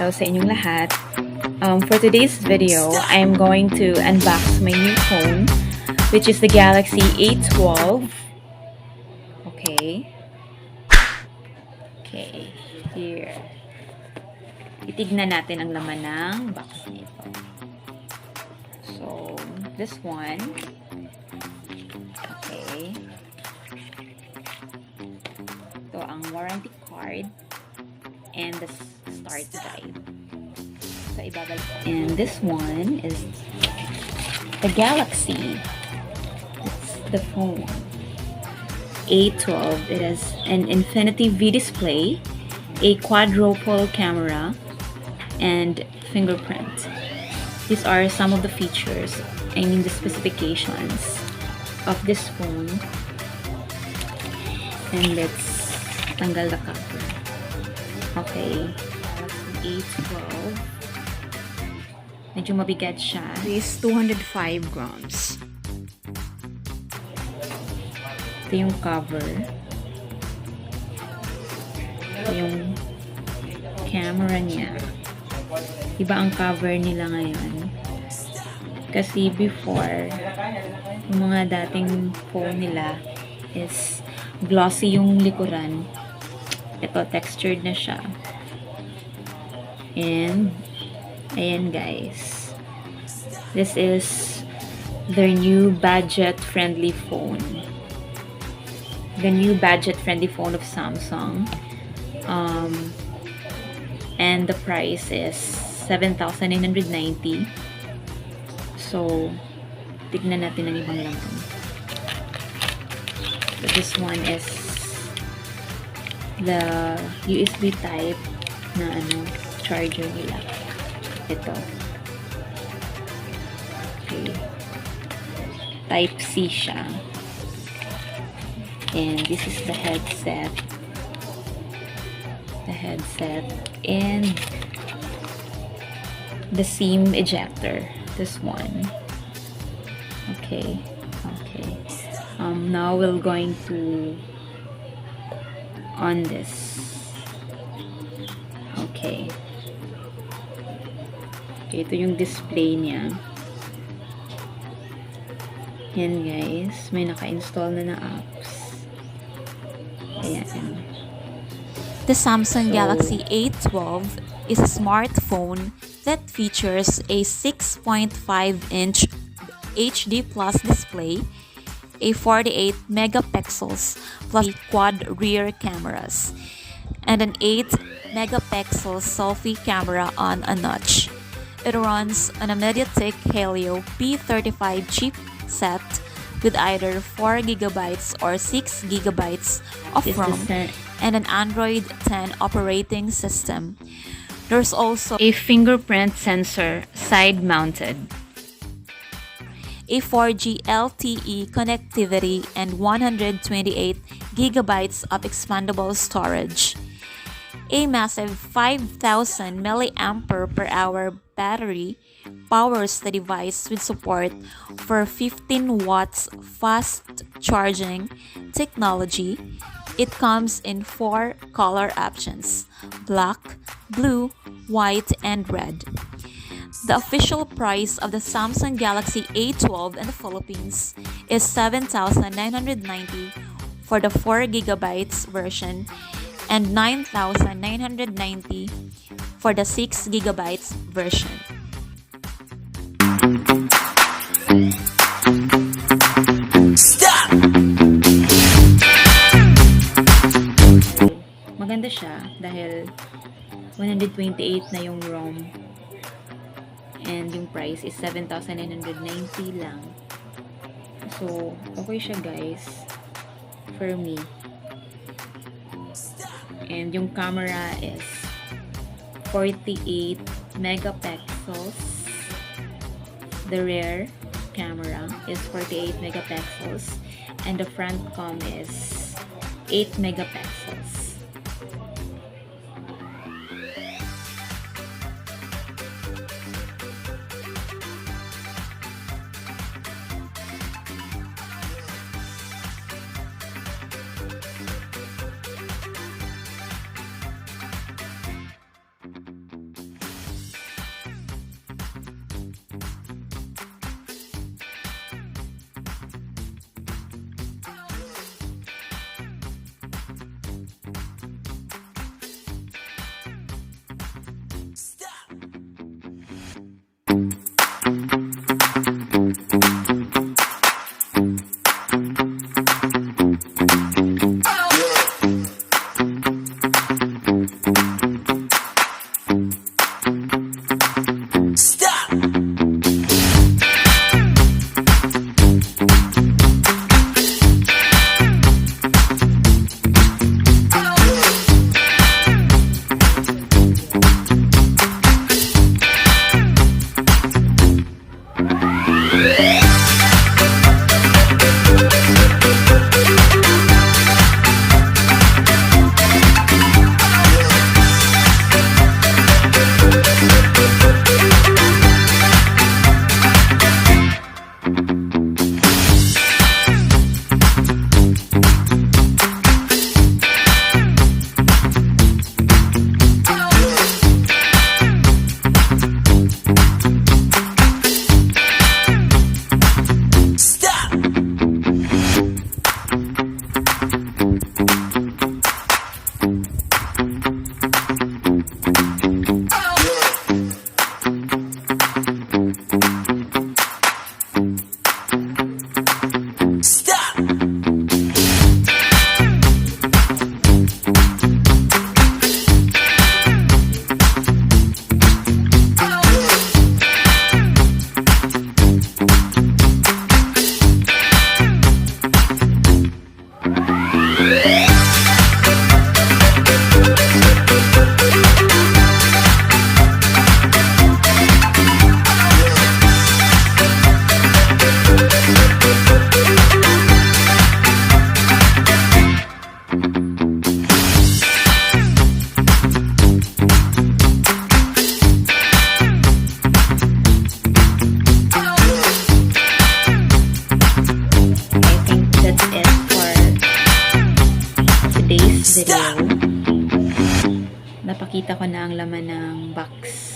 araw sa inyong lahat. For today's video, I'm going to unbox my new phone, which is the Galaxy A12. Okay, here. Itignan natin ang laman ng box nito. So, this one. Okay. Ito ang warranty card and the start guide. So, ibabalik ko. And this one is the Galaxy. It's the phone. A12. It has an Infinity V display, a quadruple camera, and fingerprint. These are some of the features, the specifications of this phone. And let's tanggal the cover. Okay, A12. Medyo mabigat siya. It's 205 grams. Ito yung cover. Ito yung camera niya. Iba ang cover nila ngayon. Kasi before, yung mga dating phone nila is glossy yung likuran. Ito, textured na siya. And, ayan guys. This is their new budget-friendly phone. The new budget-friendly phone of Samsung. And the price is 7,990. So, tignan natin ang ibang laman. So, this one is the USB type na charger nila. Ito. Okay. Type C siya. And this is the headset. And the SIM ejector. This one. Okay. Now we're going to on this. Okay, ito yung display niya. Yan guys, may naka-install na apps. Ayan. The Samsung Galaxy A12 is a smartphone that features a 6.5-inch HD Plus display, a 48 megapixels plus quad rear cameras, and an 8 megapixel selfie camera on a notch. It runs on a MediaTek Helio P35 chipset with either 4GB or 6GB of RAM and an Android 10 operating system. There's also a fingerprint sensor side-mounted, a 4G LTE connectivity, and 128GB of expandable storage. A massive 5,000 mAh battery powers the device with support for 15 watts fast charging technology. It comes in 4 color options: black, blue, white, and red. The official price of the Samsung Galaxy A12 in the Philippines is 7,990 for the 4GB version and 9,990 for the 6GB version. Stop! Maganda siya dahil 128 na yung ROM and yung price is 7,990 lang. So, okay siya guys for me. And yung camera is 48 megapixels. The rear camera is 48 megapixels and the front cam is 8 megapixels. today's video, napakita ko na ang laman ng box.